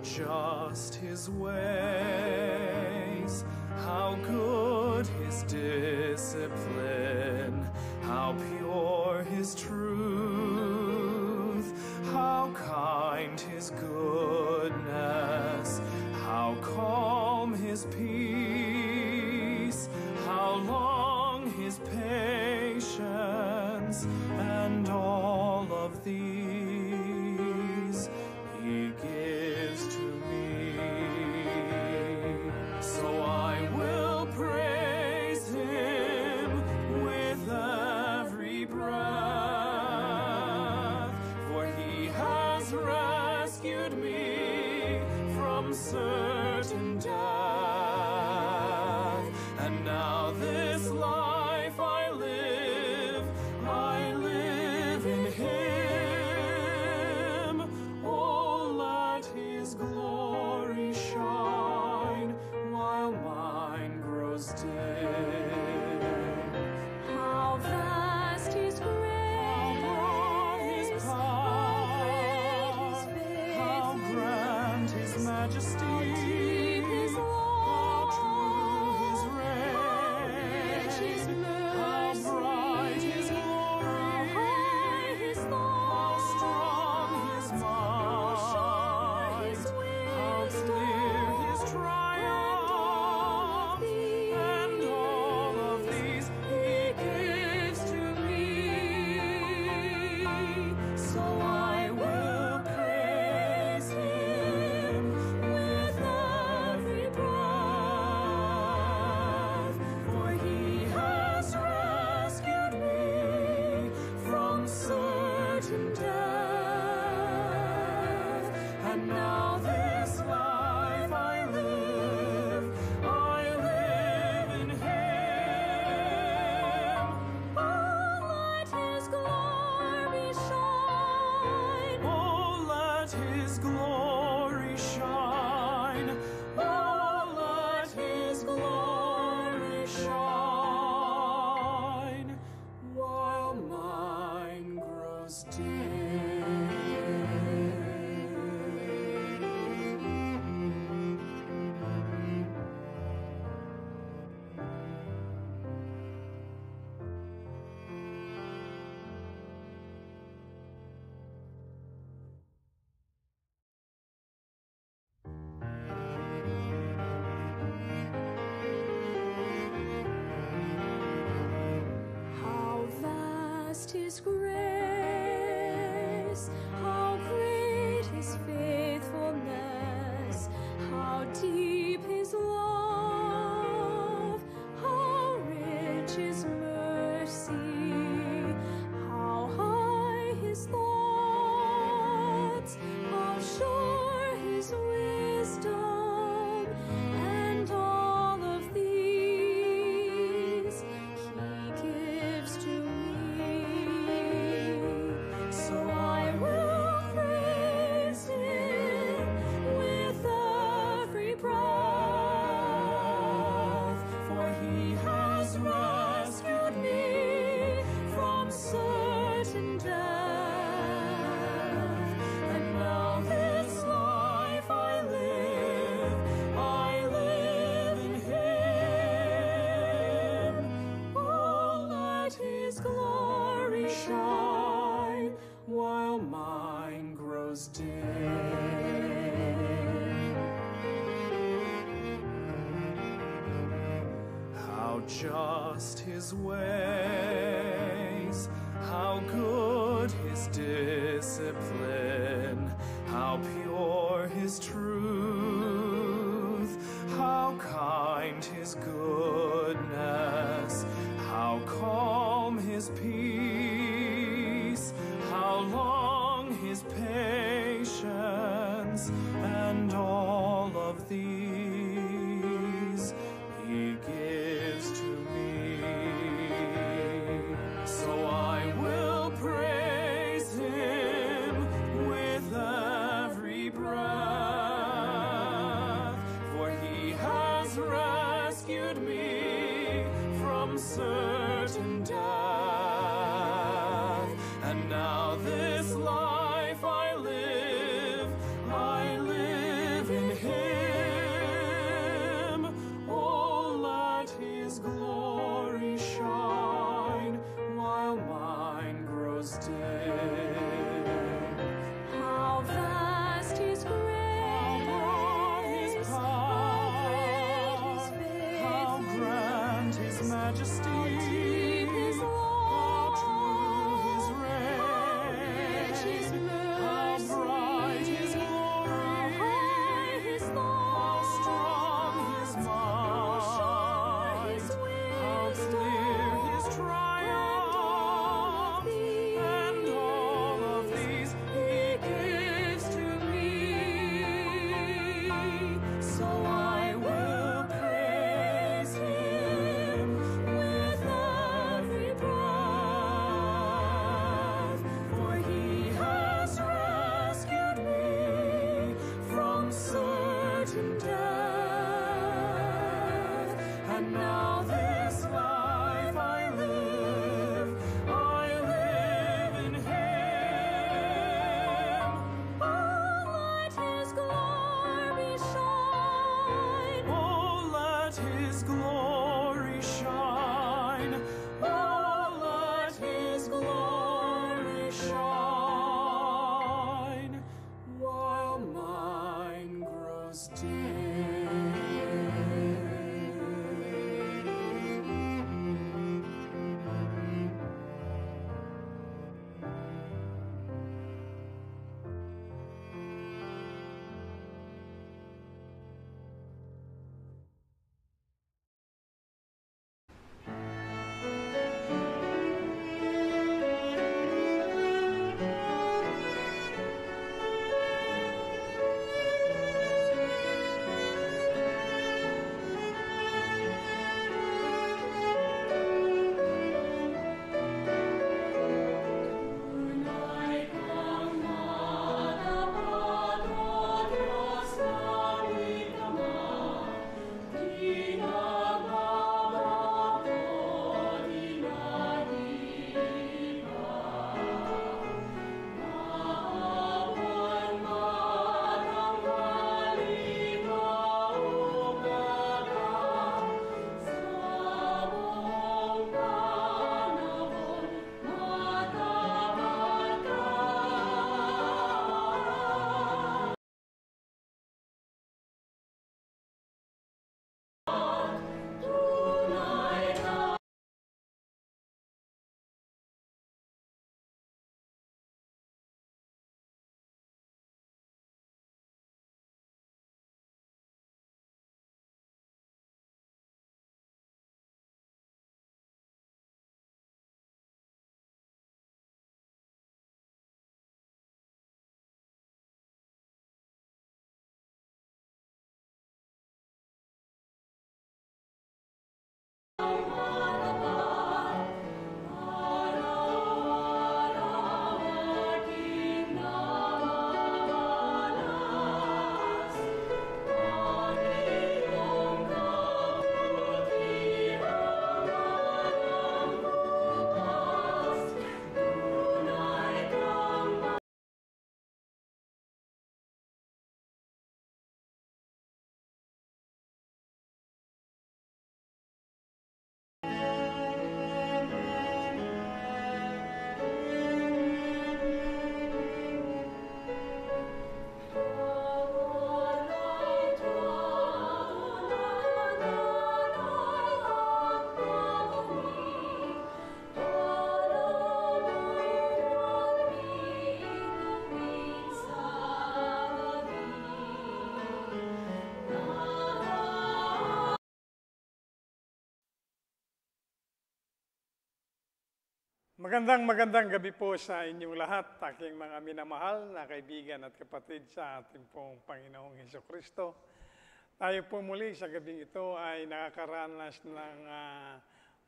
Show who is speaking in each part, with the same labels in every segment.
Speaker 1: just his ways, how good his discipline, how pure his truth, how kind his goodness, how calm his peace, how long his patience, and all of these he gives to me. So I will praise him with every breath, for he has rescued me from certain death. And now this life I live in him. Oh, let his glory shine while mine grows dim.
Speaker 2: How vast his grace,
Speaker 1: how broad his power, how grand his majesty,
Speaker 2: how deep his love,
Speaker 1: how true his reign,
Speaker 2: his mercy,
Speaker 1: how bright his glory,
Speaker 2: how high his
Speaker 1: how
Speaker 2: thoughts,
Speaker 1: strong his
Speaker 2: sure
Speaker 1: mind,
Speaker 2: his
Speaker 1: how clear his triumph, and all of these he gives to me. So I will praise him with every breath, for he has rescued me from certain death. And now this life I live in him. Oh, let his glory shine. Oh, let his glory shine. Oh, let his glory shine while mine grows dim.
Speaker 2: How vast his grace, how great his faithfulness, how deep his love, how rich his mercy, how high his thoughts, how sure his wisdom, and all of these he gives to me. So I will praise him with every breath, for he has rescued me from certain death. And now this life I live in him. Oh, let his glory shine while mine grows dim.
Speaker 1: How just his ways, how good his discipline, how pure his truth, how kind his goodness, how calm his peace, how long his patience, and all of these he gives to me. So I will praise him with every breath,
Speaker 2: shine. Oh, let His glory shine while mine grows dim.
Speaker 3: Magandang gabi po sa inyong lahat, aking mga minamahal na kaibigan at kapatid sa ating pong Panginoong Hesukristo. Tayo po muli sa gabing ito ay nakakaranas ng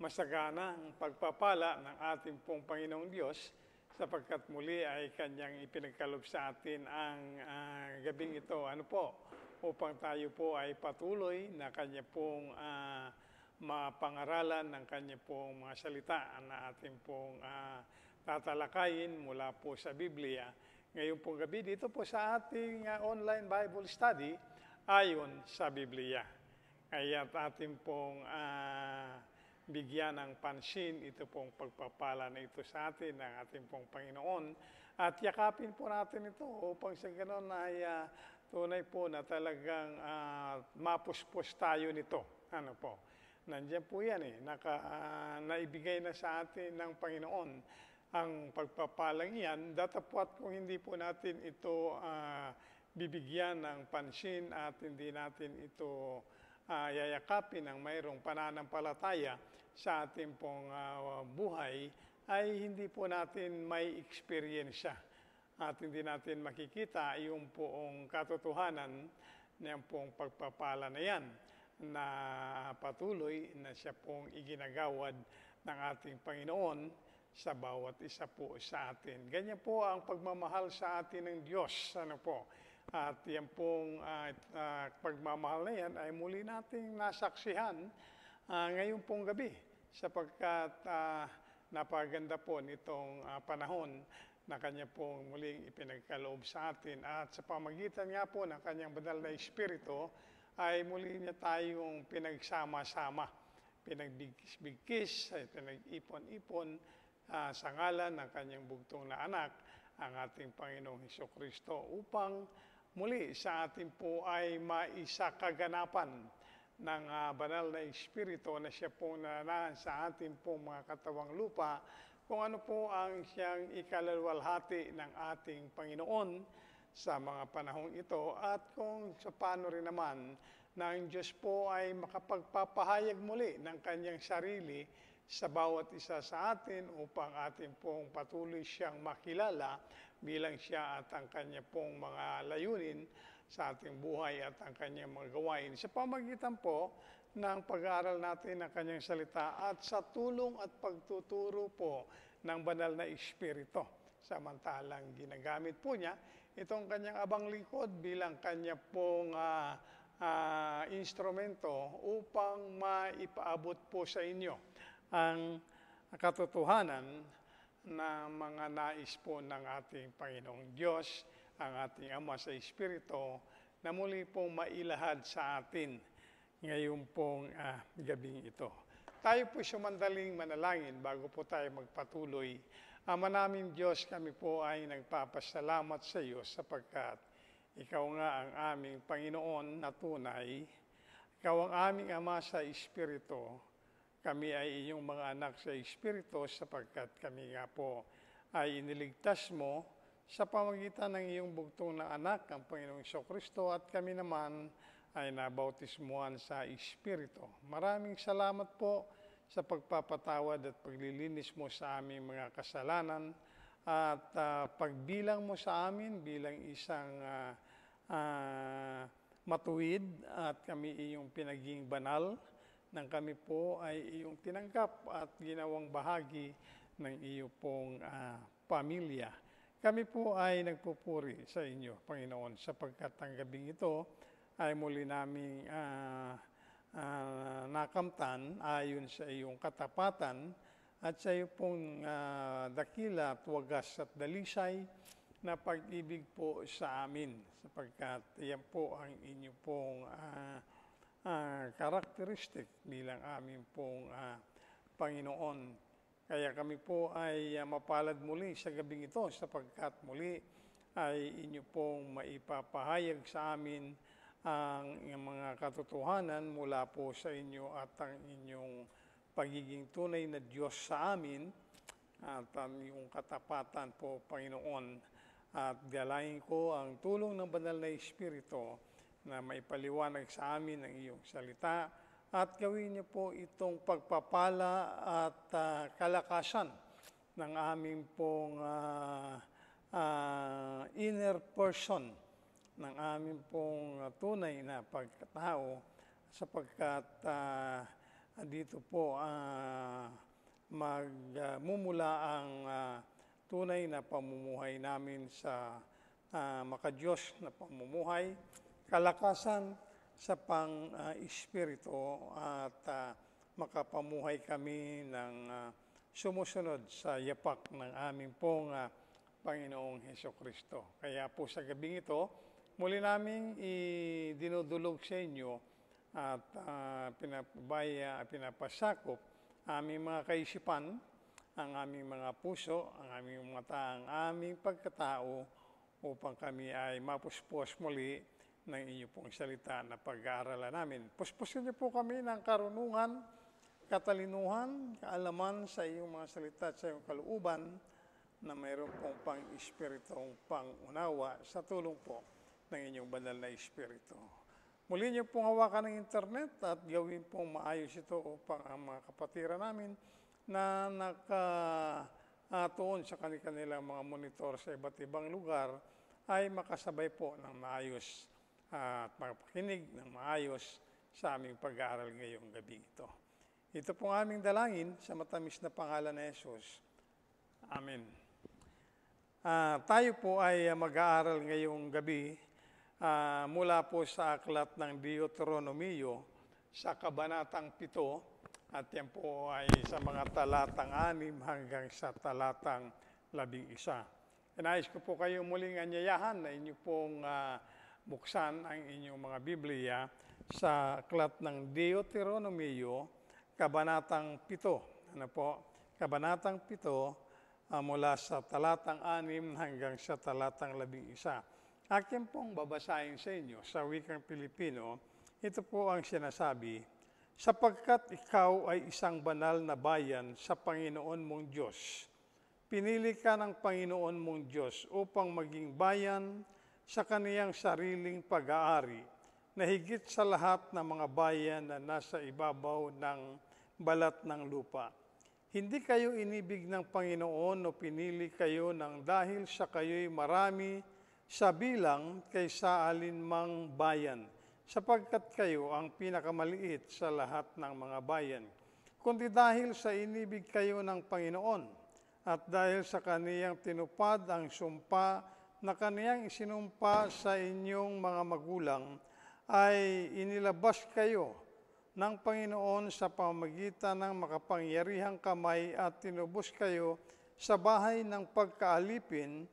Speaker 3: masaganang pagpapala ng ating pong Panginoong Diyos sapagkat muli ay Kanyang ipinagkaloob sa atin ang gabing ito. Upang tayo po ay patuloy na Kanya pong mapangaralan ng Kanya pong mga salita na ating pong tatalakayin mula po sa Biblia. Ngayon pong gabi dito po sa ating online Bible study ayon sa Biblia. Kaya ating pong bigyan ng pansin ito pong pagpapala na ito sa atin ng ating pong Panginoon at yakapin po natin ito upang sa ganon ay tunay po na talagang mapuspos tayo nito. Nandiyan po yan naibigay na sa atin ng Panginoon ang pagpapalang yan, datapwat kung hindi po natin ito bibigyan ng pansin at hindi natin ito yayakapin ng mayroong pananampalataya sa ating pong buhay, ay hindi po natin may experience at hindi natin makikita yung poong katotohanan ng pong pagpapala na yan na patuloy na siya pong iginagawad ng ating Panginoon sa bawat isa po sa atin. Ganyan po ang pagmamahal sa atin ng Diyos. At yan pong pagmamahal na yan ay muli nating nasaksihan ngayon pong gabi sapagkat napaganda po nitong panahon na Kanya pong muling ipinagkaloob sa atin at sa pamagitan nga po ng Kanyang banal na Espiritu ay muli niya tayong pinagsama-sama pinagbigkis, ay pinag-ipon-ipon sa ngalan ng kanyang bugtong na anak, ang ating Panginoong Hesukristo, upang muli sa atin po ay maisakaganapan ng banal na Espiritu na siya po nananahan sa atin po mga katawang lupa, kung ano po ang siyang ikalalwalhati ng ating Panginoon sa mga panahong ito, at kung sa paano rin naman na ang Diyos po ay makapagpapahayag muli ng kanyang sarili sa bawat isa sa atin upang atin pong patuloy siyang makilala bilang siya at ang kanya pong mga layunin sa ating buhay at ang kanyang mga gawain sa pamagitan po ng pag-aaral natin ng kanyang salita at sa tulong at pagtuturo po ng banal na Espiritu. Samantalang ginagamit po niya itong kanyang abang lingkod bilang kanya pong instrumento upang maipaabot po sa inyo ang katotohanan na mga nais po ng ating Panginoong Diyos, ang ating Ama sa Espiritu, na muli pong mailahad sa atin ngayon pong gabing ito. Tayo po sumandaling manalangin bago po tayo magpatuloy. Ama namin Diyos, kami po ay nagpapasalamat sa iyo sapagkat ikaw nga ang aming Panginoon na tunay. Ikaw ang aming Ama sa Espiritu. Kami ay iyong mga anak sa Espiritu sapagkat kami nga po ay iniligtas mo sa pamagitan ng iyong bugtong na anak, ang Panginoong Hesukristo, at kami naman ay nabautismuhan sa Espiritu. Maraming salamat po sa pagpapatawad at paglilinis mo sa aming mga kasalanan at pagbilang mo sa amin bilang isang matuwid at kami iyong pinaging banal nang kami po ay iyong tinanggap at ginawang bahagi ng iyo pong pamilya. Kami po ay nagpupuri sa inyo, Panginoon, sapagkat ang gabing ito ay muli naming nakamtan ayon sa iyong katapatan at sa iyo pong dakila, wagas at dalisay na pag-ibig po sa amin, sapagkat iyan po ang inyo pong karakteristik bilang aming pong Panginoon. Kaya kami po ay mapalad muli sa gabing ito sapagkat muli ay inyo pong maipapahayag sa amin ang mga katotohanan mula po sa inyo at ang inyong pagiging tunay na Diyos sa amin at ang iyong katapatan po, Panginoon. At dalangin ko ang tulong ng banal na Espiritu na maipaliwanag sa amin ang iyong salita at gawin niyo po itong pagpapala at kalakasan ng aming pong inner person, ng aming pong tunay na pagkatao, sapagkat dito po magmumula ang tunay na pamumuhay namin sa makadiyos na pamumuhay, kalakasan sa pang-espiritu at makapamuhay kami ng sumusunod sa yapak ng aming pong Panginoong Hesukristo. Kaya po sa gabing ito, muli naming idinudulog sa inyo at pinapasakop aming mga kaisipan, ang aming mga puso, ang aming mata, ang aming pagkatao upang kami ay mapuspos muli ng inyo pong salita na pag-aaralan namin. Puspusin niyo po kami ng karunungan, katalinuhan, kaalaman sa iyong mga salita at sa iyong kalooban na mayroon pong pang-espiritong pang-unawa sa tulong po ng inyong banal na Espiritu. Muli niyo pong hawakan ng internet at gawin pong maayos ito upang ang mga kapatiran namin na nakatuon sa kanilang mga monitor sa iba't ibang lugar ay makasabay po ng maayos at makapakinig ng maayos sa aming pag-aaral ngayong gabi ito. Ito pong aming dalangin sa matamis na pangalan ni Jesus. Amen. Tayo po ay mag-aaral ngayong gabi mula po sa aklat ng Deuteronomio sa kabanatang 7 at yan po ay sa mga talatang 6 hanggang sa talatang 11. Nais ko po kayo muling anyayahan na inyo pong buksan ang inyong mga Biblia sa aklat ng Deuteronomio, Kabanatang 7. Ano po? Kabanatang 7 mula sa talatang 6 hanggang sa talatang 11. Akin pong babasahin sa inyo sa wikang Pilipino, ito po ang sinasabi, sapagkat ikaw ay isang banal na bayan sa Panginoon mong Diyos. Pinili ka ng Panginoon mong Diyos upang maging bayan sa kaniyang sariling pag-aari, na higit sa lahat ng mga bayan na nasa ibabaw ng balat ng lupa. Hindi kayo inibig ng Panginoon o pinili kayo ng dahil sa kayo'y marami sa bilang kaysa alinmang bayan, sapagkat kayo ang pinakamaliit sa lahat ng mga bayan, kundi dahil sa inibig kayo ng Panginoon at dahil sa kaniyang tinupad ang sumpa na kaniyang isinumpa sa inyong mga magulang, ay inilabas kayo ng Panginoon sa pamamagitan ng makapangyarihang kamay at tinubos kayo sa bahay ng pagkaalipin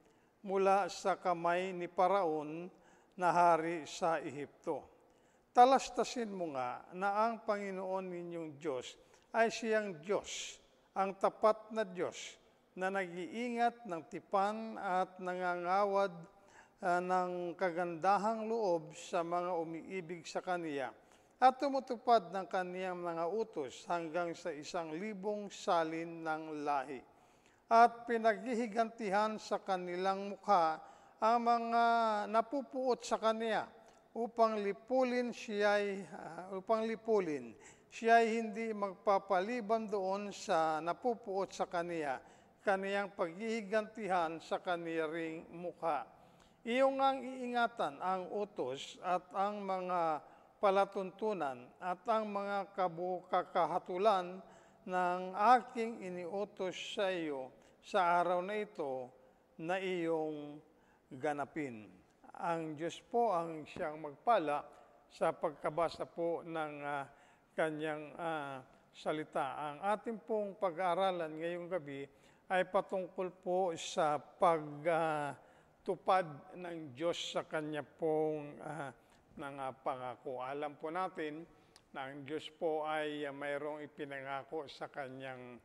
Speaker 3: mula sa kamay ni Paraon na hari sa Ehipto. Talastasin mo nga na ang Panginoon ninyong Diyos ay siyang Diyos, ang tapat na Diyos, na nag-iingat ng tipan at nangangawad ng kagandahang loob sa mga umiibig sa Kaniya at tumutupad ng Kaniyang mga utos hanggang sa 1,000 salin ng lahi. At pinaghihigantihan sa kanilang mukha ang mga napupuot sa Kaniya upang lipulin siya'y hindi magpapaliban doon sa napupuot sa Kaniya, kaniyang paghihigantihan sa kanilang mukha. Iyong ang iingatan ang utos at ang mga palatuntunan at ang mga kakahatulan ng aking iniutos sa iyo sa araw na ito na iyong ganapin. Ang Diyos po ang siyang magpala sa pagkabasa po ng kanyang salita. Ang ating pong pag-aaralan ngayong gabi ay patungkol po sa tupad ng Diyos sa kanya pong pangako. Alam po natin na ang Diyos po ay mayroong ipinangako sa kanyang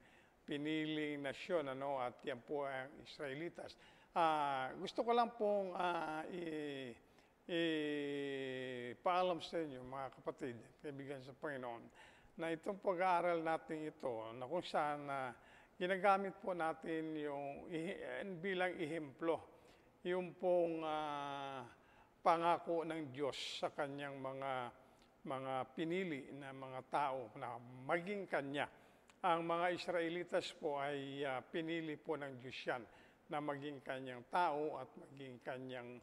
Speaker 3: piniling nasyon, at yan po ang Israelitas. Gusto ko lang pong ipaalam sa inyo, mga kapatid, kaibigan sa Panginoon, na itong pag-aaral natin ito, na kung saan ginagamit po natin yung bilang ihemplo, yung pong pangako ng Diyos sa kanyang mga pinili na mga tao na maging kanya. Ang mga Israelitas po ay pinili po ng Diyos yan na maging kanyang tao at maging kanyang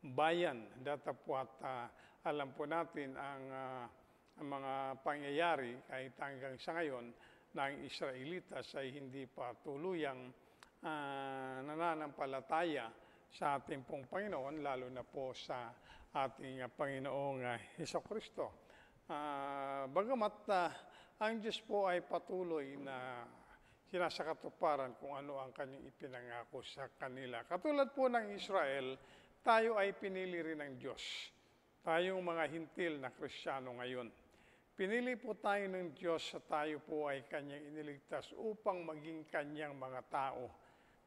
Speaker 3: bayan. Datapwat alam po natin ang mga pangyayari kahit hanggang sa ngayon na ang Israelitas ay hindi pa tuluyang nananampalataya sa ating pong Panginoon, lalo na po sa ating Panginoong Hesukristo. Bagamat ang Diyos po ay patuloy na sinasakatuparan kung ano ang kanyang ipinangako sa kanila. Katulad po ng Israel, tayo ay pinili rin ng Diyos. Tayong mga hintil na Kristiyano ngayon. Pinili po tayo ng Diyos sa tayo po ay kanyang iniligtas upang maging kanyang mga tao.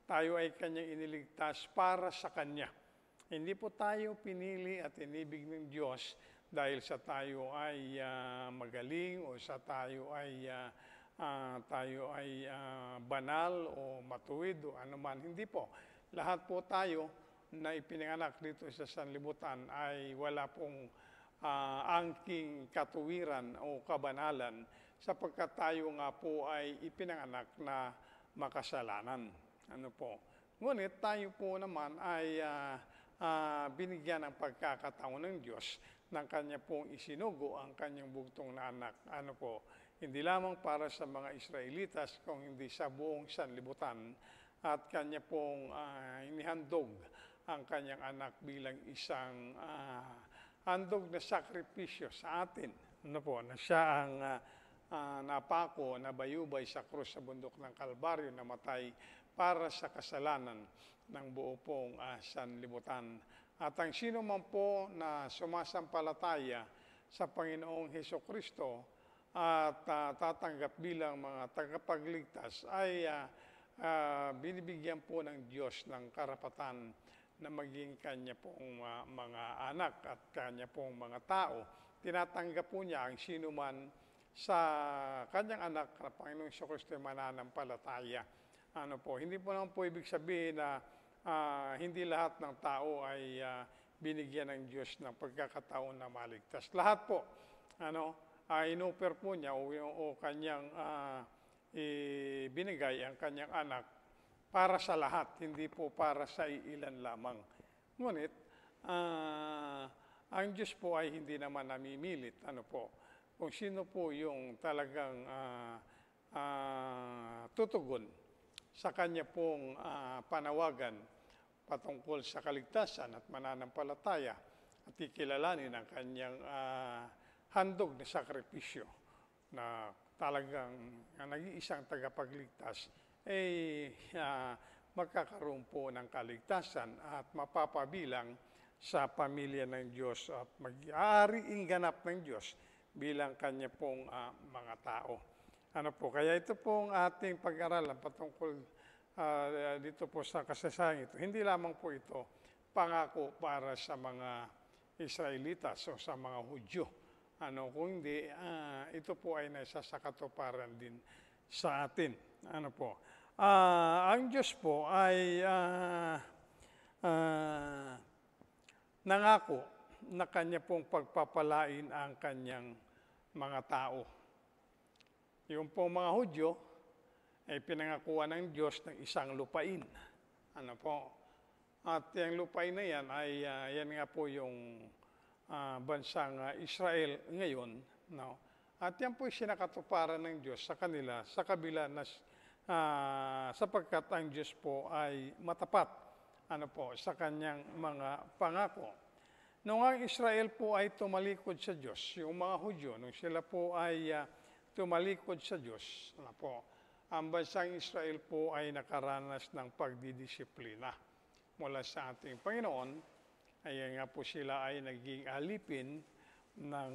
Speaker 3: Tayo ay kanyang iniligtas para sa kanya. Hindi po tayo pinili at inibig ng Diyos dahil sa tayo ay magaling o sa tayo ay banal o matuwid o anuman. Hindi po. Lahat po tayo na ipinanganak dito sa sanlibutan ay wala pong angking katuwiran o kabanalan sapagkat tayo nga po ay ipinanganak na makasalanan. Ngunit tayo po naman ay binigyan ng pagkakataon ng Diyos ng kanya pong isinugo ang kanyang bugtong na anak. Hindi lamang para sa mga Israelitas, kung hindi sa buong sanlibutan. At kanya pong inihandog ang kanyang anak bilang isang handog na sakripisyo sa atin. Na siya ang napako, nabayubay sa krus sa bundok ng Kalbaryo, namatay para sa kasalanan ng buo pong sanlibutan. At ang sino man po na sumasampalataya sa Panginoong Hesukristo at tatanggap bilang mga tagapagligtas ay binibigyan po ng Diyos ng karapatan na maging kanya pong mga anak at kanya pong mga tao. Tinatanggap po niya ang sino man sa kanyang anak na Panginoong Kristo mananampalataya. Hindi po naman po ibig sabihin na hindi lahat ng tao ay binigyan ng Diyos ng pagkakataon na maligtas. Lahat po, inoper po niya o kanyang binigay ang kanyang anak para sa lahat, hindi po para sa ilan lamang. Ngunit, ang Diyos po ay hindi naman namimilit. Kung sino po yung talagang tutugon sa kanya pong panawagan patungkol sa kaligtasan at mananampalataya at ikilalanin ang kanyang handog na sakripisyo na talagang nag-iisang tagapagligtas magkakaroon po ng kaligtasan at mapapabilang sa pamilya ng Diyos at mag-aariing ganap ng Diyos bilang kanya pong mga tao. Kaya ito pong ating pag-aralan patungkol dito po sa kasaysayan ito. Hindi lamang po ito pangako para sa mga Israelitas o sa mga Hudyo. Kung hindi, ito po ay nasa sa katuparan din sa atin. Ang Diyos po ay nangako na kanya pong pagpapalain ang kanyang mga tao. Yung pong mga Hudyo ay pinangakuan ng Diyos ng isang lupain. At yung lupain na yan ay yan nga po yung bansang Israel ngayon. At yan po sinakatuparan ng Diyos sa kanila sa kabila na sapagkat ang Diyos po ay matapat sa kanyang mga pangako. Nung ang Israel po ay tumalikod sa Diyos, yung mga Hudyo, nung sila po ay tumalikod sa Diyos, ang bansang Israel po ay nakaranas ng pagdidisiplina mula sa ating Panginoon. Ay nga po sila ay naging alipin ng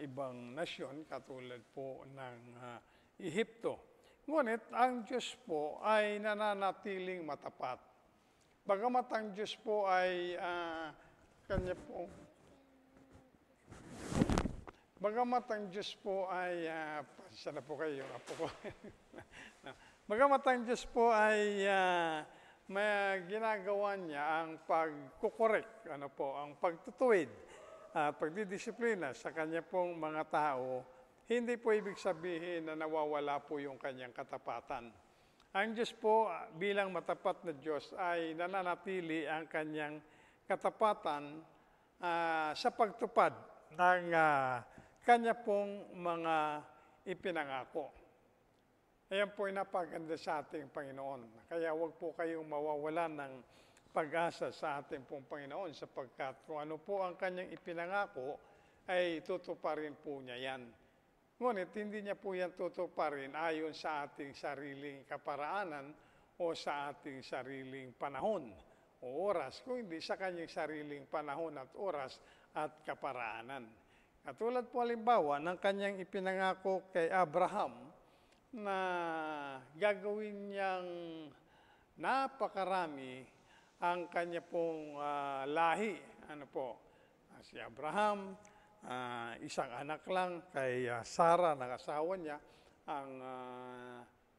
Speaker 3: ibang nasyon katulad po ng Ehipto. Ngunit ang Diyos po ay nananatiling matapat. Bagamat ang Diyos po ay kanya po. Bagamat ang Diyos po ay pasensya na po kayo, apo ko. Bagamat ang Diyos po ay may ginagawa niya ang pagkukorek, ang pagtutuwid at pagdidisiplina sa kanya pong mga tao, hindi po ibig sabihin na nawawala po yung kanyang katapatan. Ang Diyos po bilang matapat na Diyos ay nananatili ang kanyang katapatan sa pagtupad ng kanya pong mga ipinangako. Ayan po ay napaganda sa ating Panginoon. Kaya huwag po kayong mawawalan ng pag-asa sa ating pong Panginoon sapagkat kung ano po ang kanyang ipinangako ay tutuparin po niya yan. Ngunit hindi niya po yan tutuparin ayon sa ating sariling kaparaanan o sa ating sariling panahon o oras, kung hindi sa kanyang sariling panahon at oras at kaparaanan. Katulad po halimbawa ng kanyang ipinangako kay Abraham, na gagawin niyang napakarami ang kanya pong lahi. Si Abraham, isang anak lang kay Sarah, nakasawa niya, ang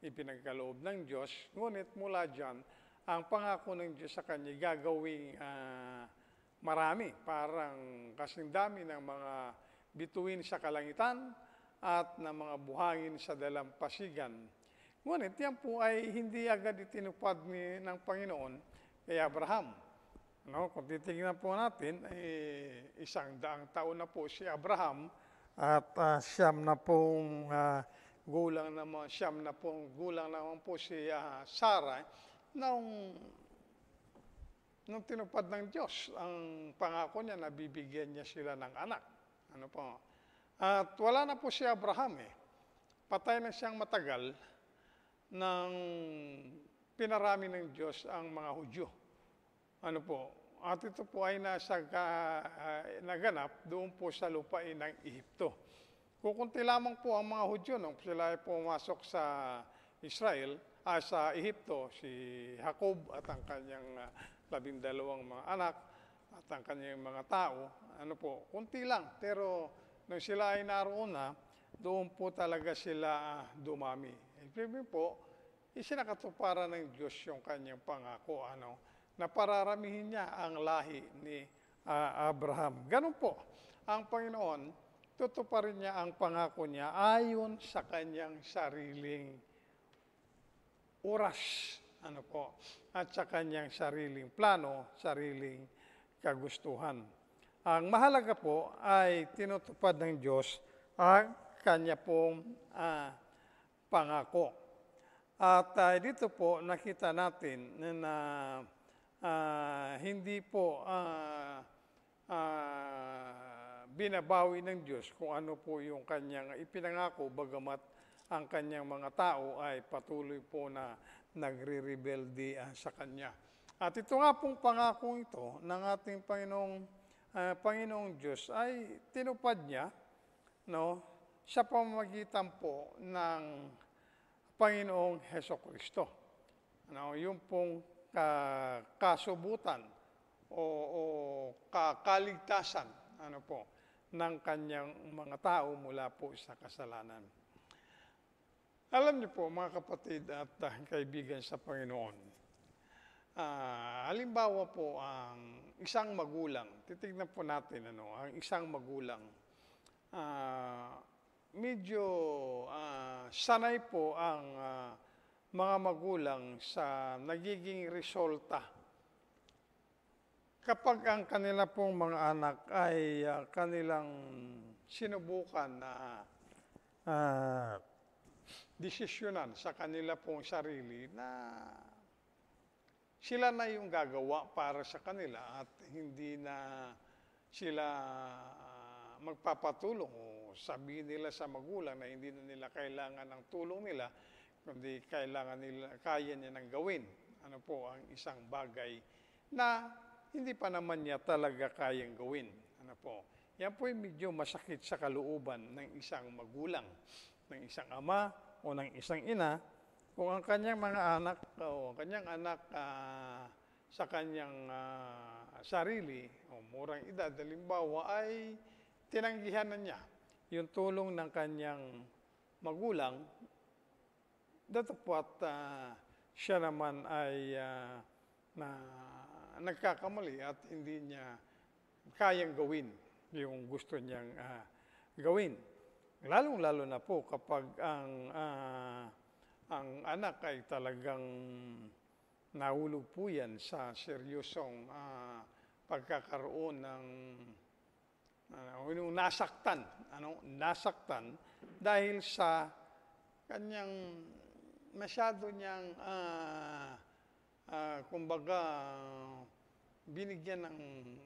Speaker 3: ipinagkaloob ng Diyos. Ngunit mula dyan, ang pangako ng Diyos sa kanya gagawing marami. Parang kasing dami ng mga bituin sa kalangitan, at ng mga buhangin sa dalampasigan. Ngunit yan po ay hindi agad itinupad ng Panginoon kay Abraham. Kung titignan po natin, 100 taon na po si Abraham at siyam na pong gulang naman po si Sarah nung tinupad ng Diyos ang pangako niya na bibigyan niya sila ng anak. At wala na po si Abraham Patay na siyang matagal nang pinarami ng Diyos ang mga Hudyo. At ito po ay naganap doon po sa lupain ng Ehipto. Kukunti lamang po ang mga Hudyo nung sila ay pumasok sa Israel, sa Ehipto, si Jacob at ang kanyang 12 mga anak at ang kanyang mga tao, kunti lang. Pero nung sila ay naroon na, doon po talaga sila dumami. Ibig po, isinakatuparan ng Diyos yung kanyang pangako, na pararamihin niya ang lahi ni Abraham. Ganun po, ang Panginoon, tutuparin niya ang pangako niya ayon sa kanyang sariling oras, at sa kanyang sariling plano, sariling kagustuhan. Ang mahalaga po ay tinutupad ng Diyos ang kanya pong pangako. At dito po nakita natin na hindi po binabawi ng Diyos kung ano po yung kanyang ipinangako, bagamat ang kanyang mga tao ay patuloy po na nagre-rebelde sa kanya. At ito nga pong pangako ito ng ating Panginoong Diyos ay tinupad niya, sa pamamagitan po ng Panginoong Hesukristo. Yung pong kasubutan o kaligtasan, ng kanyang mga tao mula po sa kasalanan. Alam niyo po, mga kapatid at kaibigan sa Panginoon, halimbawa po ang isang magulang, titignan po natin, ang isang magulang, medyo sanay po ang mga magulang sa nagiging resulta kapag ang kanila pong mga anak ay kanilang sinubukan na desisyonan sa kanila pong sarili na sila na yung gagawa para sa kanila at hindi na sila magpapatulong o sabihin nila sa magulang na hindi na nila kailangan ng tulong nila, kundi kaya niya nang gawin. Ang isang bagay na hindi pa naman niya talaga kayang gawin. Yan po ay medyo masakit sa kalooban ng isang magulang, ng isang ama o ng isang ina, kung ang kanyang mga anak o kanyang anak sa kanyang sarili o murang edad, halimbawa, ay tinanggihan na niya yung tulong ng kanyang magulang, datapwat siya naman ay nagkakamali at hindi niya kayang gawin yung gusto niyang gawin. Lalong-lalo na po kapag ang anak ay talagang nahulog po yan sa seryosong pagkakaroon ng nasaktan dahil sa kanyang masyado niyang binigyan ng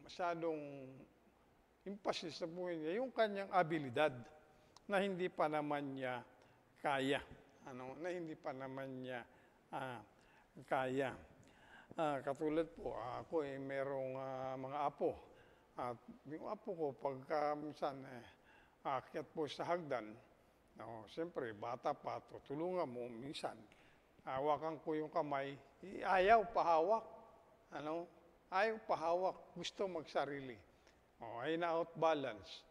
Speaker 3: masyadong emphasis sa buhay niya yung kanyang abilidad na hindi pa naman niya kaya. Kaya. Katulad po, ako ay merong mga apo. At yung apo ko, pagka minsan aakyat po sa hagdan, siyempre, bata pa, tutulungan mo minsan. Hawakan ko yung kamay, ayaw pahawak. Ayaw pahawak, gusto magsarili. Ay na-outbalance,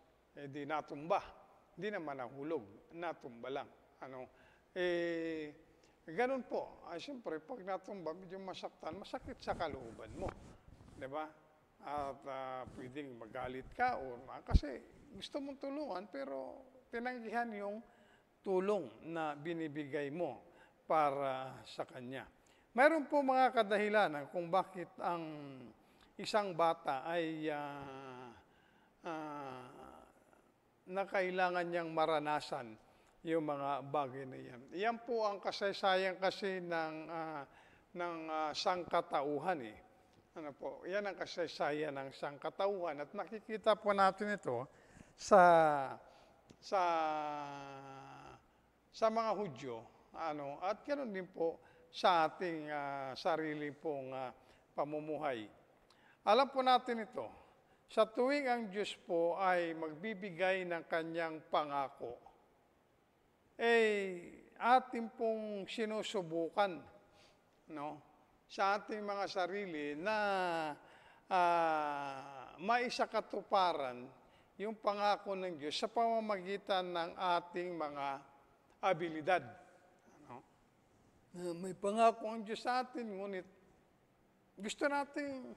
Speaker 3: di natumba. Hindi naman nahulog, natumba lang. Ganun po. Siyempre, pag natumba, medyo masakit sa kalooban mo. Diba? At pwedeng magalit ka kasi gusto mong tulungan, pero tinanggihan yung tulong na binibigay mo para sa kanya. Mayroon po mga kadahilanan kung bakit ang isang bata ay na kailangan niyang maranasan yung mga bagay na yan. Yan po ang kasaysayan kasi ng sangkatauhan . Yan ang kasaysayan ng sangkatauhan at nakikita po natin ito sa mga Hudyo, at ganoon din po sa ating sarili pong pamumuhay. Alam po natin ito, sa tuwing ang Diyos po ay magbibigay ng kanyang pangako, ating pong sinusubukan, no, sa ating mga sarili na maisakatuparan yung pangako ng Diyos sa pamamagitan ng ating mga abilidad. Ano? May pangako ang Diyos sa atin, ngunit gusto natin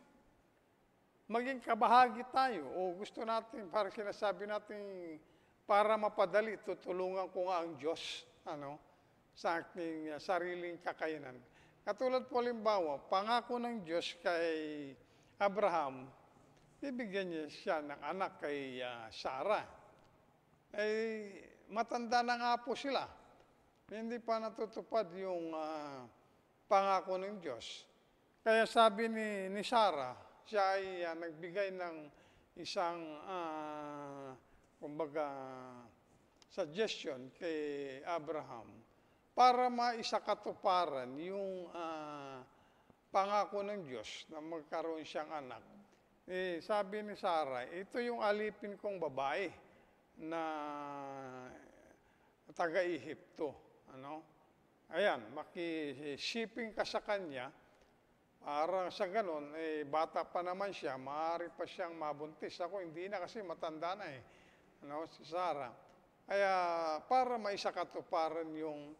Speaker 3: maging kabahagi tayo o gusto natin, parang sinasabi natin, para mapadali, tutulungan ko nga ang Diyos sa aking sariling kakayanan. Katulad po halimbawa, pangako ng Diyos kay Abraham, bibigyan niya siya ng anak kay Sarah. Matanda na nga po sila. Hindi pa natutupad yung pangako ng Diyos. Kaya sabi ni Sarah, siya ay nagbigay ng isang, suggestion kay Abraham para maisakatuparan yung pangako ng Diyos na magkaroon siyang anak. Sabi ni Sarah, ito yung alipin kong babae na taga-Ehipto. Ayan, makishipping ka sa kanya. Para sa ganon, bata pa naman siya, maaari pa siyang mabuntis. Ako hindi na kasi matanda na si Sarah. Kaya para maisakatuparan yung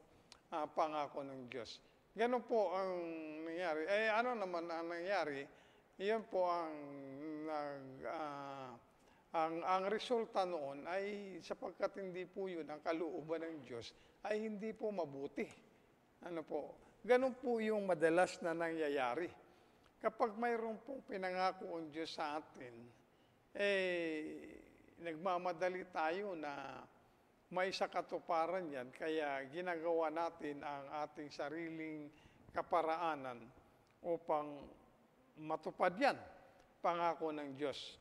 Speaker 3: pangako ng Diyos. Ganon po ang nangyari. Ano naman ang nangyari? Iyon po ang resulta noon ay sapagkat hindi po yun ang kalooban ng Diyos ay hindi po mabuti. Ganon po yung madalas na nangyayari. Kapag mayroon pong pinangako ang Diyos sa atin, nagmamadali tayo na may sakatuparan yan, kaya ginagawa natin ang ating sariling kaparaanan upang matupad yan, pangako ng Diyos.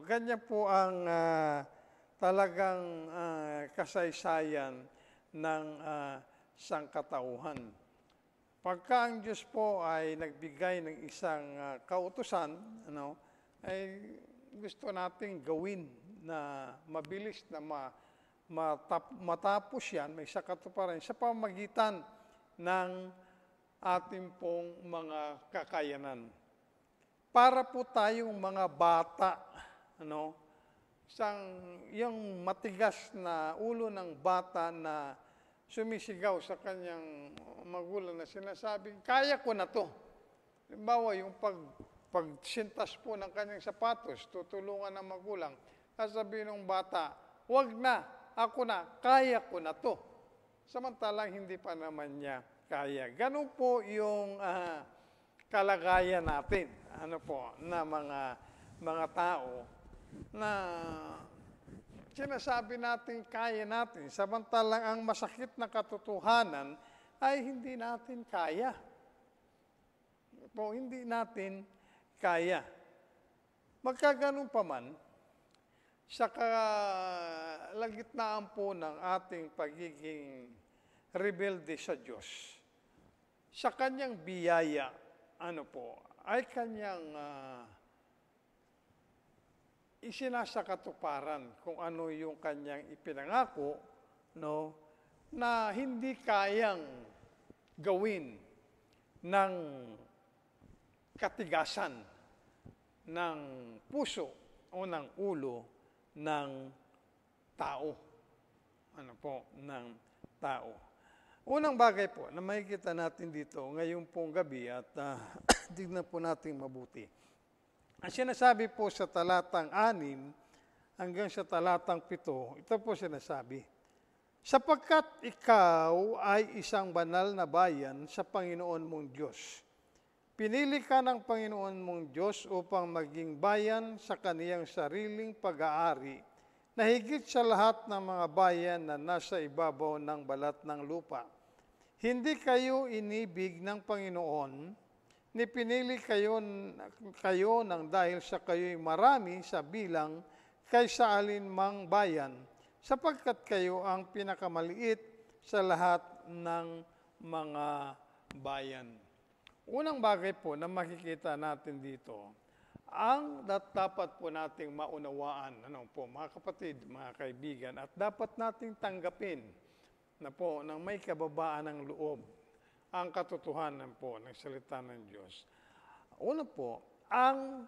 Speaker 3: Ganyan po ang talagang kasaysayan ng sangkatauhan. Pagka ang Diyos po ay nagbigay ng isang kautusan, ay gusto nating gawin na mabilis na matapos yan, may sakatuparan sa pamamagitan ng ating pong mga kakayanan. Para po tayong mga bata, yung matigas na ulo ng bata na sumisigaw sa kanyang magulang na sinasabing, kaya ko na to. Halimbawa, yung pagsintas po ng kanyang sapatos, tutulungan ng magulang, sasabihin ng bata, wag na, ako na, kaya ko na to. Samantalang hindi pa naman niya kaya. Ganun po yung kalagayan natin, na mga tao na sinasabi natin kaya natin, samantalang ang masakit na katotohanan ay hindi natin kaya. Hindi natin kaya. Magkaganon pa man, sa kalagitnaan po ng ating pagiging rebelde sa Diyos, sa kanyang biyaya, ay kanyang isinasakatuparan kung ano yung kanyang ipinangako, na hindi kayang gawin ng katigasan ng puso o ng ulo ng tao. Ng tao. Unang bagay po na makikita natin dito ngayong pong gabi at tignan po natin mabuti. Ang sinasabi po sa talatang 6 hanggang sa talatang 7, ito po sinasabi, sapagkat ikaw ay isang banal na bayan sa Panginoon mong Diyos. Pinili ka ng Panginoon mong Diyos upang maging bayan sa kaniyang sariling pag-aari, na higit sa lahat ng mga bayan na nasa ibabaw ng balat ng lupa. Hindi kayo inibig ng Panginoon, ni pinili kayo nang dahil sa kayo'y marami sa bilang kaysa alinmang bayan, sapagkat kayo ang pinakamaliit sa lahat ng mga bayan. Unang bagay po na makikita natin dito ang dapat po nating maunawaan, ano po, mga kapatid, mga kaibigan, at dapat nating tanggapin na po ng may kababaan ng loob ang katotohanan po ng salita ng Diyos. Una po, ang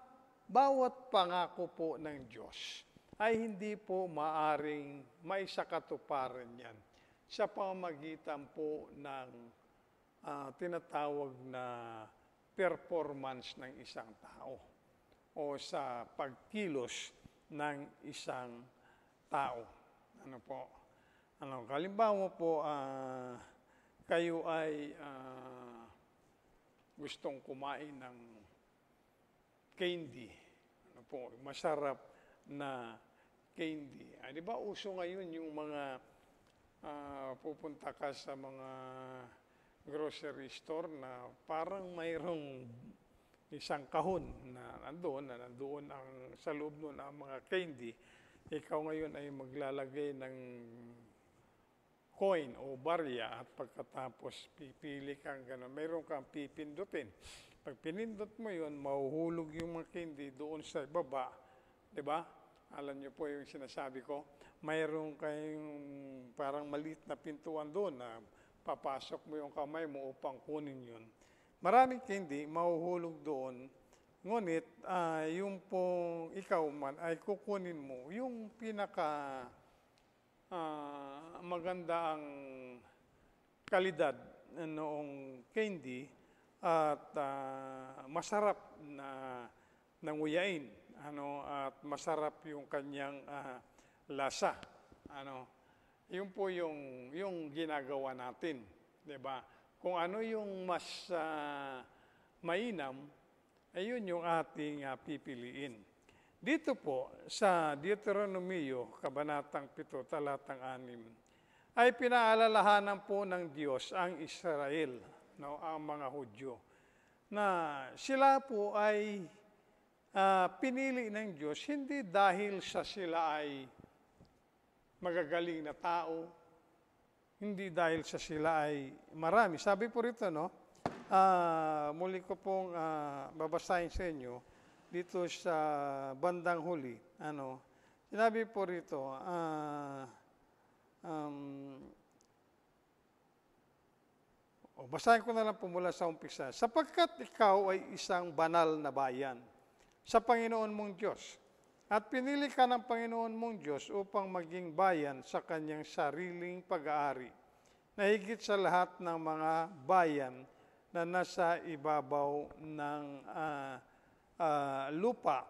Speaker 3: bawat pangako po ng Diyos ay hindi po maaring maisakatuparan yan sa pamamagitan po ng tinatawag na performance ng isang tao o sa pagkilos ng isang tao. Ano po? Halimbawa po, kayo ay gustong kumain ng candy. Ano po? Masarap na candy. Di ba uso ngayon yung mga pupunta ka sa mga grocery store na parang mayroong isang kahon na nandoon ang sa loob nun ang mga candy. Ikaw ngayon ay maglalagay ng coin o barya at pagkatapos pipili kang gano'n. Mayroon kang pipindutin. Pag pinindot mo yun, mahuhulog yung mga candy doon sa baba. Diba? Alam niyo po yung sinasabi ko. Mayroon kayong parang maliit na pintuan doon na papasok mo yung kamay mo upang kunin yun. Maraming candy, mahuhulog doon. Ngunit, yung pong ikaw man ay kukunin mo yung pinaka maganda ang kalidad noong candy at masarap na nanguyain at masarap yung kanyang lasa. Yun po yung ginagawa natin, 'di ba? Kung ano yung mas mainam, ayun yung ating pipiliin. Dito po sa Deuteronomio, Kabanatang 7, Talatang 6, ay pinaalalahanan po ng Diyos ang Israel, ang mga Hudyo, na sila po ay pinili ng Diyos hindi dahil sa sila ay magagaling na tao, hindi dahil sa sila ay marami. Sabi po rito, muli ko pong babasahin sa inyo, dito sa bandang huli, sinabi po rito, basahin ko na lang po mula sa umpisa. Sapagkat ikaw ay isang banal na bayan sa Panginoon mong Diyos, at pinili ka ng Panginoon mong Diyos upang maging bayan sa kanyang sariling pag-aari, na higit sa lahat ng mga bayan na nasa ibabaw ng lupa.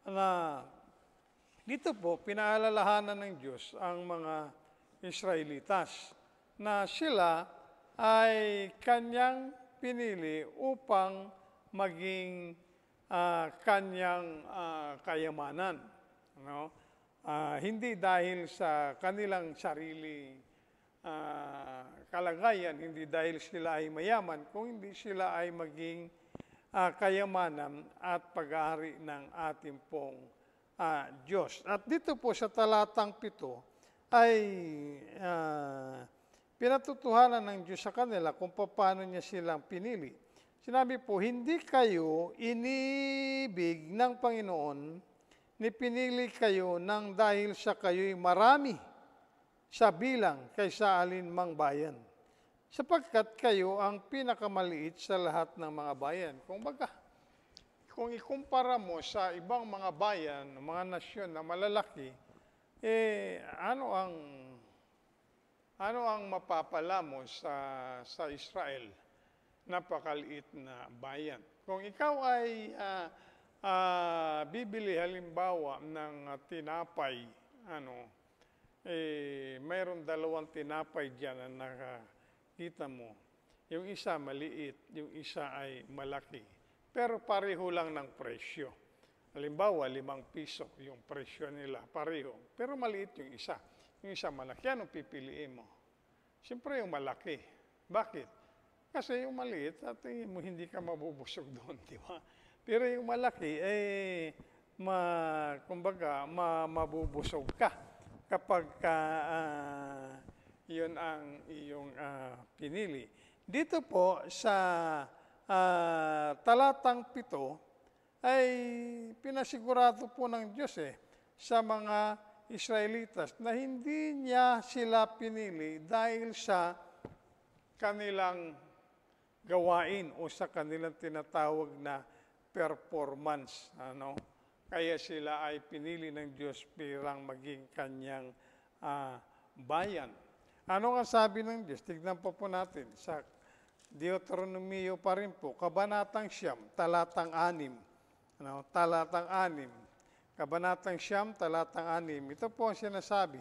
Speaker 3: Na dito po, pinaalalahanan ng Diyos ang mga Israelitas na sila ay kanyang pinili upang maging kanyang kayamanan. Hindi dahil sa kanilang sarili kalagayan, hindi dahil sila ay mayaman, kung hindi sila ay maging kayamanan at pag-aari ng ating pong Diyos. At dito po sa talatang 7 ay pinatutuhanan ng Diyos sa kanila kung paano niya silang pinili. Sinabi po, hindi kayo inibig ng Panginoon, ni pinili kayo nang dahil sa kayo'y marami sa bilang kaysa alinmang bayan, sapagkat kayo ang pinakamaliit sa lahat ng mga bayan. Kung ikumpara mo sa ibang mga bayan, mga nasyon na malalaki, ano ang mapapala mo sa Israel? Napakaliit na bayan. Kung ikaw ay bibili halimbawa ng tinapay, mayroon 2 tinapay diyan na nakita mo. Yung isa maliit, yung isa ay malaki. Pero pareho lang ng presyo. Halimbawa, 5 piso yung presyo nila, pareho. Pero maliit yung isa. Yung isa malaki. Anong pipiliin mo? Siyempre yung malaki. Bakit? Kasi yung maliit, at hindi ka mabubusog doon, di ba? Pero yung malaki, mabubusog ka kapag yun ang iyong pinili. Dito po sa talatang 7 ay pinasigurado po ng Diyos sa mga Israelitas na hindi niya sila pinili dahil sa kanilang gawain o sa kanilang tinatawag na performance. Kaya sila ay pinili ng Diyos bilang maging kanyang bayan. Ano ang sabi ng Diyos? Tignan po natin sa Deuteronomio pa rin po, Kabanatang 9, talatang 6. Talatang 6. Kabanatang 9, talatang 6. Ito po ang sinasabi,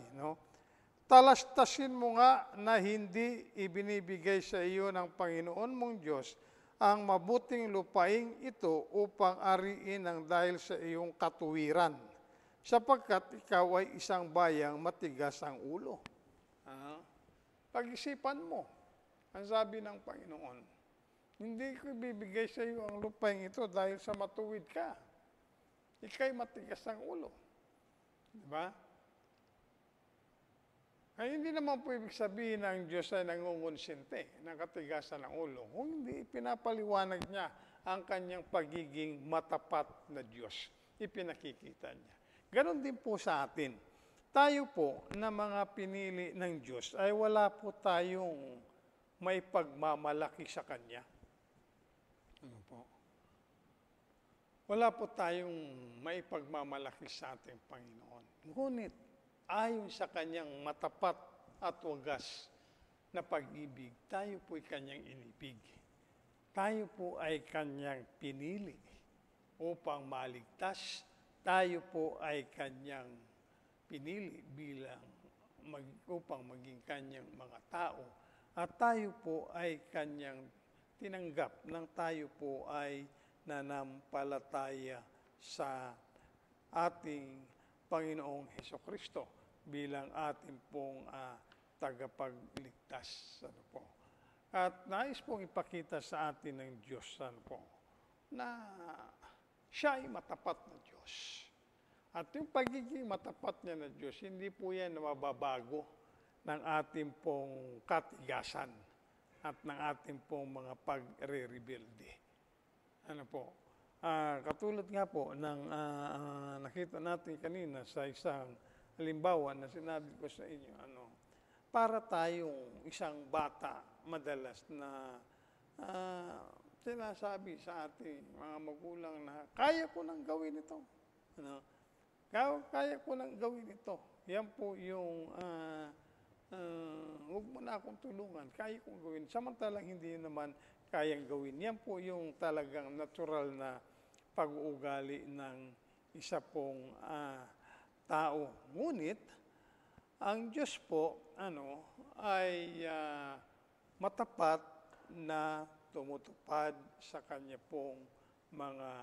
Speaker 3: talastasin mo nga na hindi ibinibigay sa iyo ng Panginoon mong Diyos ang mabuting lupaing ito upang ariin ng dahil sa iyong katuwiran, sapagkat ikaw ay isang bayang matigas ang ulo. Pag-isipan mo, ang sabi ng Panginoon, hindi ko ibibigay sa iyo ang lupaing ito dahil sa matuwid ka. Ika'y matigas ang ulo. Diba? Ay, hindi naman po ibig sabihin na ang Diyos ay nangungonsente ng katigasan ng ulo. Kung hindi, pinapaliwanag niya ang kanyang pagiging matapat na Diyos. Ipinakikita niya. Ganon din po sa atin. Tayo po na mga pinili ng Diyos ay wala po tayong may pagmamalaki sa Kanya. Ano po? Wala po tayong may pagmamalaki sa ating Panginoon. Ngunit, ayon sa Kanyang matapat at wagas na pag-ibig, tayo po ay Kanyang inibig. Tayo po ay Kanyang pinili upang maligtas. Tayo po ay Kanyang pinili upang maging Kanyang mga tao. At tayo po ay Kanyang tinanggap nang tayo po ay nanampalataya sa ating Panginoong Hesukristo bilang ating pong tagapagligtas. At nais pong ipakita sa atin ng Diyos na siya ay matapat na Diyos. At yung pagiging matapat niya na Diyos, hindi po yan na mababago ng ating pong katigasan at ng ating pong mga pagre-rebelde. Katulad nga po ng nakita natin kanina sa isang halimbawa na sinabi ko sa inyo, para tayong isang bata madalas na sinasabi sa ating mga magulang na kaya ko nang gawin ito. Kaya ko nang gawin ito. Yan po yung huwag mo na akong tulungan, kaya kong gawin. Samantalang hindi naman kayang gawin. Yan po yung talagang natural na pag-uugali ng isa pong tao. Ngunit, ang Diyos po ay matapat na tumutupad sa Kanya pong mga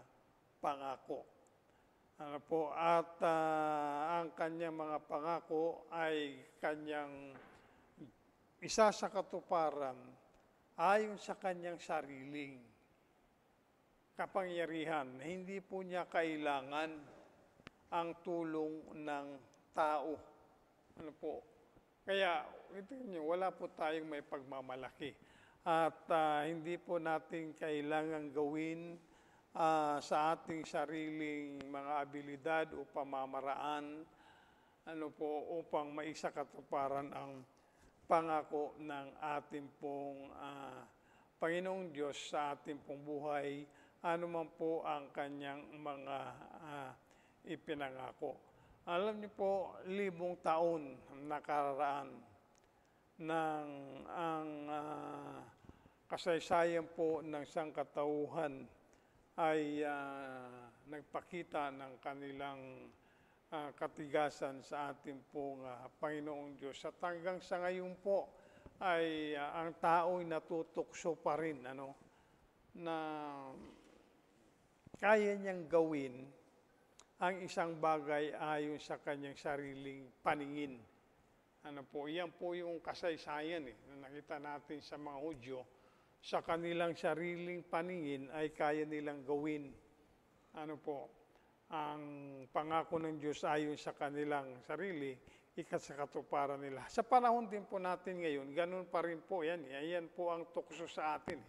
Speaker 3: pangako. At ang Kanyang mga pangako ay Kanyang isa sa katuparan ayon sa Kanyang sariling kapangyarihan. Hindi po niya kailangan ang tulong ng tao. Kaya, wala po tayong may pagmamalaki. At hindi po natin kailangan gawin sa ating sariling mga abilidad o pamamaraan upang maisakatuparan ang pangako ng ating pong Panginoong Diyos sa ating pong buhay, anuman po ang Kanyang mga ipinangako. Alam niyo po, 1,000 taon nakararaan ng ang kasaysayan po ng sangkatauhan ay nagpakita ng kanilang katigasan sa ating pong Panginoong Diyos. At hanggang sa ngayon po ay ang tao ay natutukso pa rin na kaya niyang gawin ang isang bagay ayon sa kanyang sariling paningin. Yan po yung kasaysayan na nakita natin sa mga Hudyo. Sa kanilang sariling paningin ay kaya nilang gawin ang pangako ng Diyos ayon sa kanilang sarili, sa katuparan nila. Sa panahon din po natin ngayon, ganun pa rin po yan. Ayan po ang tukso sa atin.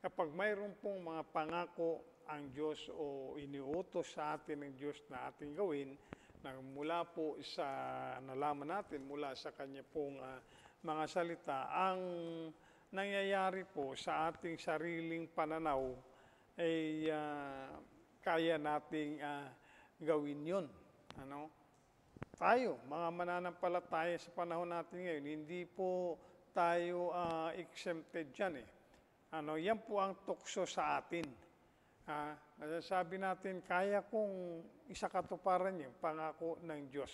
Speaker 3: Kapag mayroon pong mga pangako ang Diyos o iniutos sa atin ng Diyos na ating gawin, na mula po sa nalaman natin, mula sa Kanya pong mga salita, ang nangyayari po sa ating sariling pananaw ay kaya nating gawin yun. Ano? Tayo, mga mananampalataya sa panahon natin ngayon, hindi po tayo exempted dyan eh. Yan po ang tukso sa atin. Sabi natin, kaya kong isakatuparan yung pangako ng Diyos.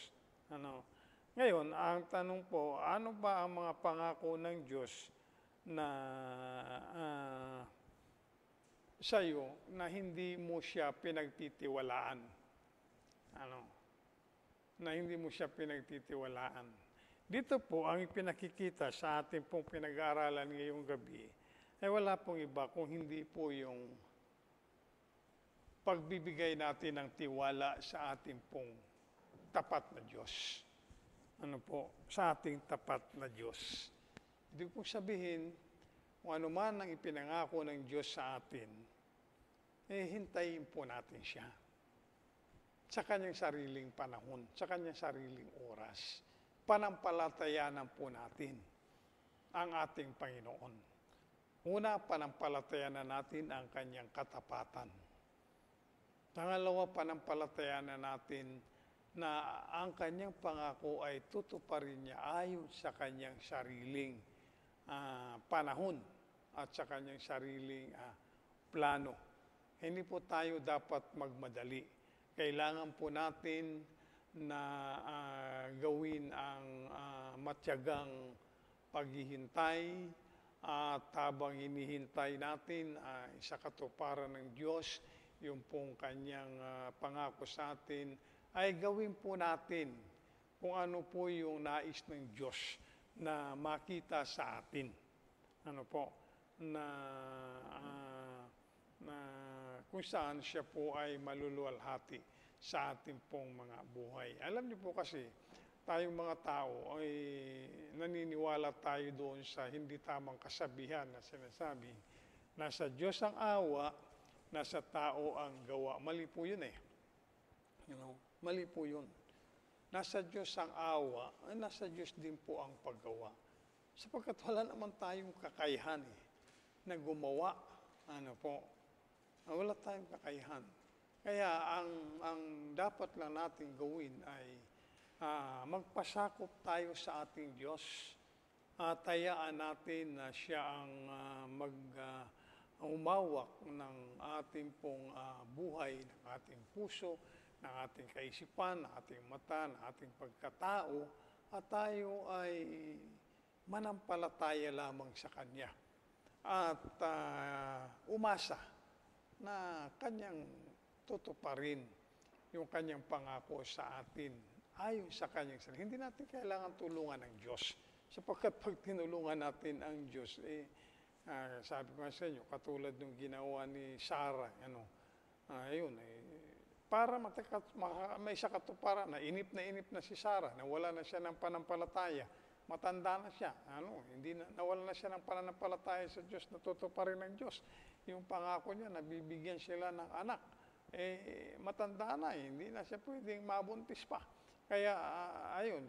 Speaker 3: Ngayon, ang tanong po, ano ba ang mga pangako ng Diyos na sa iyo na hindi mo siya pinagtitiwalaan? Na hindi mo siya pinagtitiwalaan. Dito po, ang ipinakikita sa ating pong pinag-aaralan ngayong gabi, ay wala pong iba kung hindi po yung pagbibigay natin ng tiwala sa ating pong tapat na Diyos. Sa ating tapat na Diyos. Ibig po sabihin, kung ano man ang ipinangako ng Diyos sa atin, hintayin po natin siya. Sa kanyang sariling panahon, sa kanyang sariling oras. Panampalatayanan po natin ang ating Panginoon. Una, panampalatayanan natin ang kanyang katapatan. Pangalawa, panampalatayanan natin na ang kanyang pangako ay tutuparin niya ayon sa kanyang sariling panahon at sa kanyang sariling plano. Hindi po tayo dapat magmadali. Kailangan po natin na gawin ang matyagang paghihintay at habang hinihintay natin sa katuparan ng Diyos, yung pong kanyang pangako sa atin, ay gawin po natin kung ano po yung nais ng Diyos na makita sa atin. Na kung saan siya po ay maluluwalhati sa ating pong mga buhay. Alam niyo po kasi, tayong mga tao ay naniniwala tayo doon sa hindi tamang kasabihan na sinasabi, nasa Diyos ang awa, nasa tao ang gawa. Mali po yun eh. Mali po yun. Nasa Diyos ang awa, ay nasa Diyos din po ang paggawa. Sapagkat wala naman tayong kakayahan na gumawa. Wala tayong kakayahan. Kaya ang dapat lang natin gawin ay magpasakop tayo sa ating Diyos. Tayaan natin na siya ang umawak ng ating pong buhay, ng ating puso, ng ating kaisipan, ng ating mata, ng ating pagkatao, at tayo ay manampalataya lamang sa Kanya. At umasa na Kanyang tutuparin yung Kanyang pangako sa atin ayon sa Kanyang salita. Hindi natin kailangan tulungan ng Diyos. Sapagkat pag tinulungan natin ang Diyos, sabi ko sa inyo, katulad ng ginawa ni Sarah, para may sa katuparan na inip na si Sarah, nawala na siya ng panampalataya, matanda na siya, nawala na siya ng pananampalataya sa Diyos, natutuparin ng Diyos. Yung pangako niya, nabibigyan sila ng anak, matanda na, hindi na siya pwedeng mabuntis pa. Kaya,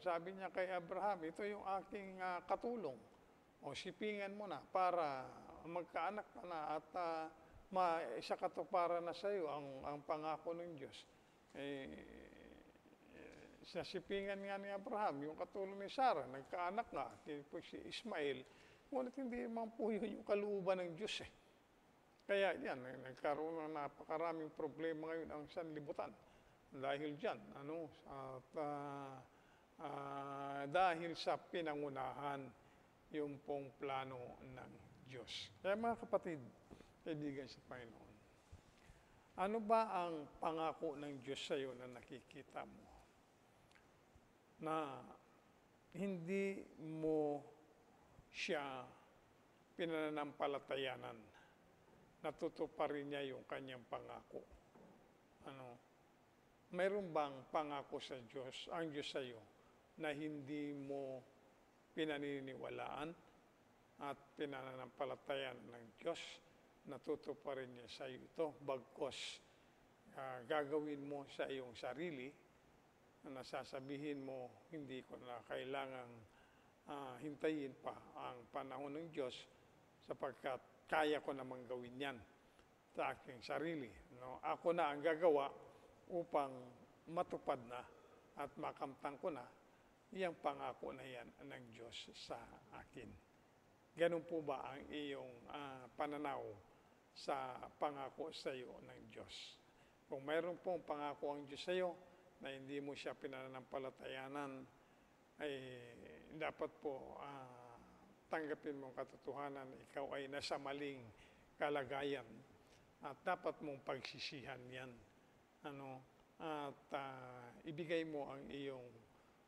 Speaker 3: sabi niya kay Abraham, ito yung aking katulong. O sipingan mo na para magkaanak ka na at isa katuparan na sa iyo ang pangako ng Diyos. Sa sipingan nga ni Abraham, yung katulong ni Sarah, nagkaanak nga, si Ismael, ngunit hindi man po yun yung kalooban ng Diyos eh. Kaya yan, nagkaroon ng napakaraming problema ngayon ang sanlibutan. Dahil dyan, dahil sa pinangunahan yung pong plano ng Diyos. Kaya mga kapatid, kaibigan sa Panginoon, ano ba ang pangako ng Diyos sa iyo na nakikita mo? Na hindi mo siya pinanampalatayanan, natutuparin niya yung kanyang pangako. Mayroon bang pangako sa Diyos, ang Diyos sa iyo, na hindi mo pinaniniwalaan at pinanampalatayan ng Diyos? natutuparin niya sa iyo ito. Bagkos, gagawin mo sa iyong sarili, na nasasabihin mo, hindi ko na kailangang hintayin pa ang panahon ng Diyos sapagkat kaya ko namang gawin yan sa aking sarili. No? Ako na ang gagawa upang matupad na at makamtang ko na iyang pangako na yan ng Diyos sa akin. Ganun po ba ang iyong pananaw sa pangako sa iyo ng Diyos? Kung mayroon pong pangako ang Diyos sa iyo na hindi mo siya pinanampalatayanan, ay dapat po tanggapin mong katotohanan na ikaw ay nasa maling kalagayan at dapat mong pagsisihan yan. Ibigay mo ang iyong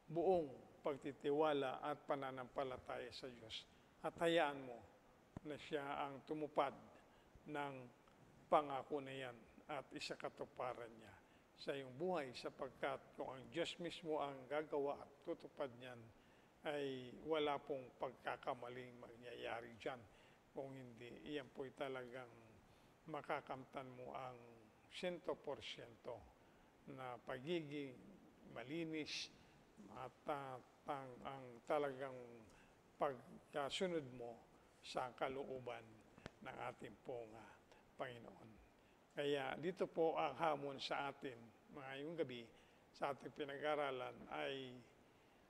Speaker 3: buong pagtitiwala at pananampalataya sa Diyos at hayaan mo na siya ang tumupad ng pangako na yan at isakatuparan niya sa iyong buhay sapagkat kung ang Diyos mismo ang gagawa at tutupad niyan, ay wala pong pagkakamaling mangyayari dyan. Kung hindi, iyan po'y talagang makakamtan mo ang 100% na pagiging malinis at ang talagang pagkasunod mo sa kalooban ng ating pong Panginoon. Kaya dito po ang hamon sa atin ngayong gabi sa ating pinag-aralan ay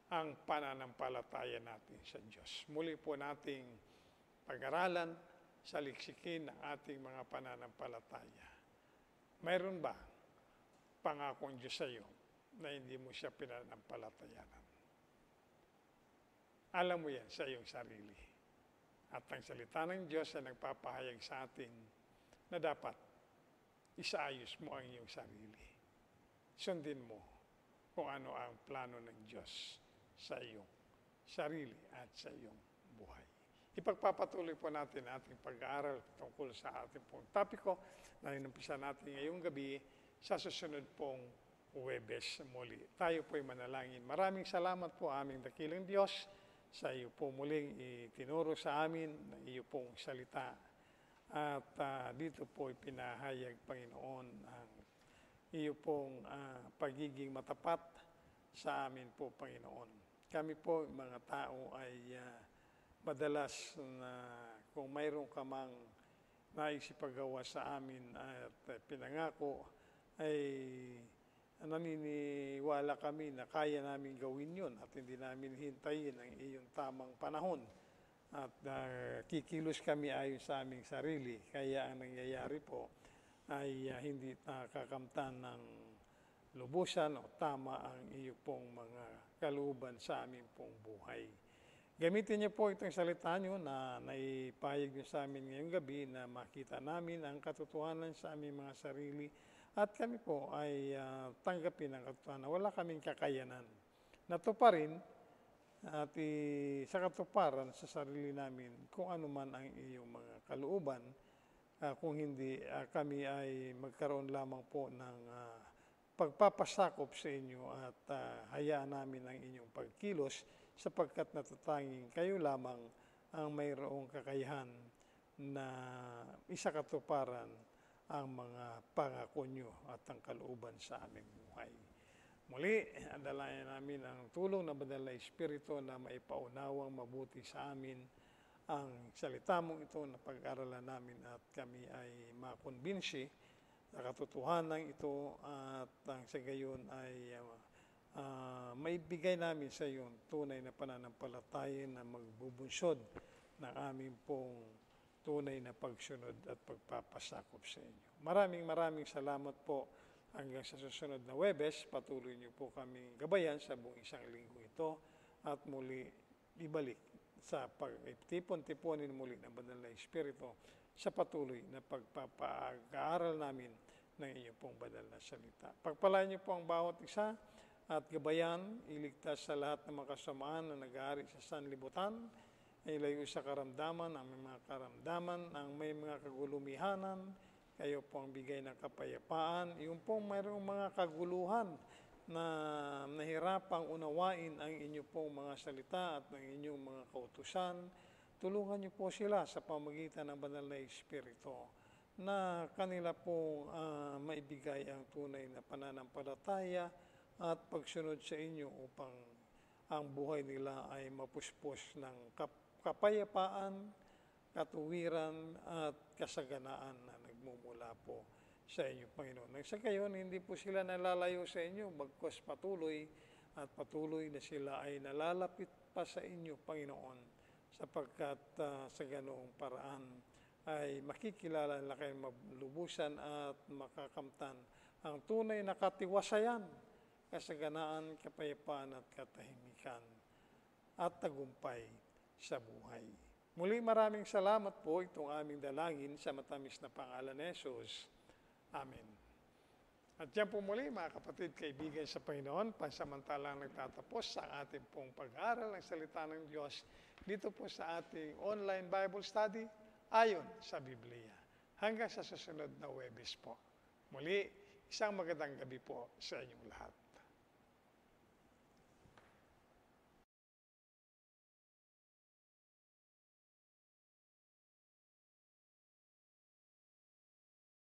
Speaker 3: ang pananampalataya natin sa Diyos. Muli po nating pag-aralan, saliksikin ang ating mga pananampalataya. Mayroon ba pangakong Diyos sa iyo na hindi mo siya pinanampalatayanan? Alam mo yan sa iyong sarili. At ang salita ng Diyos ay nagpapahayag sa atin na dapat isaayos mo ang iyong sarili. Sundin mo kung ano ang plano ng Diyos sa iyong sarili at sa iyong buhay. Ipagpapatuloy po natin ating pag-aaral tungkol sa ating pong topiko na inumpisa natin ngayong gabi sa susunod pong Huwebes muli. Tayo po'y manalangin. Maraming salamat po aming dakilang Diyos sa iyo po muling itinuro sa amin ng iyo pong salita. At dito po pinahayag, Panginoon, ang iyo pong pagiging matapat sa amin po, Panginoon. Kami po, mga tao, ay madalas na kung mayroon ka mang naisipagawa sa amin at pinangako, ay naniniwala kami na kaya namin gawin yun at hindi namin hintayin ang iyong tamang panahon. At kikilos kami ayon sa aming sarili. Kaya ang nangyayari po ay hindi nakakamtan ng lubusan o tama ang iyo pong mga kalooban sa aming pong buhay. Gamitin niyo po itong salita niyo na naipahayag niyo sa amin ngayong gabi na makita namin ang katotohanan sa aming mga sarili at kami po ay tanggapin ang katotohanan. Wala kaming kakayanan. Natuparin at sa katuparan sa sarili namin kung ano man ang iyong mga kalooban, kung hindi kami ay magkaroon lamang po ng pagpapasakop sa inyo at hayaan namin ang inyong pagkilos sapagkat natatanging kayo lamang ang mayroong kakayahan na isakatuparan ang mga pangako nyo at ang kalooban sa aming buhay. Muli, andalayan namin ang tulong ng Banal na Espiritu na maipaunawang mabuti sa amin ang salita mong ito na pag-aralan namin at kami ay makonbinsi sa katotohanan ito at ang sa gayon ay maibigay namin sa iyo tunay na pananampalataya na magbubunsod ng aming pong tunay na pagsunod at pagpapasakop sa inyo. Maraming salamat po. Hanggang sa susunod na Huwebes, patuloy niyo po kaming gabayan sa buong isang linggo ito at muli ibalik sa pagtipon-tiponin muli ng Banal na Espiritu sa patuloy na pagpapag-aaral namin ng inyong pong banal na salita. Pagpalain niyo po ang bawat isa at gabayan, iligtas sa lahat ng mga kasamaan na nag-aari sa sanlibutan, ay layo sa karamdaman, ang may mga karamdaman, ang may mga kagulumihanan, kayo po ang bigay ng kapayapaan. Yung pong mayroong mga kaguluhan na nahirapang unawain ang inyong pong mga salita at ng inyong mga kautusan, tulungan niyo po sila sa pamagitan ng banal na Espiritu na kanila po maibigay ang tunay na pananampalataya at pagsunod sa inyo upang ang buhay nila ay mapuspos ng kapayapaan, katuwiran at kasaganaan na nagmumula po sa inyo, Panginoon. Nang sa gayon, hindi po sila nalalayo sa inyo, bagkus patuloy na sila ay nalalapit pa sa inyo, Panginoon, sapagkat sa ganoong paraan ay makikilala nila kayo maglubusan at makakamtan ang tunay na katiwasayan, kasaganaan, kapayapaan at katahimikan at tagumpay sa buhay. Muli maraming salamat po, itong aming dalangin sa matamis na pangalan ni Jesus. Amen. At yan po muli mga kapatid, kaibigan sa Panginoon, pansamantalang nagtatapos sa ating pong pag-aaral ng salita ng Diyos dito po sa ating online Bible study ayon sa Biblia. Hanggang sa susunod na Huwebes po. Muli, isang magandang gabi po sa inyong lahat.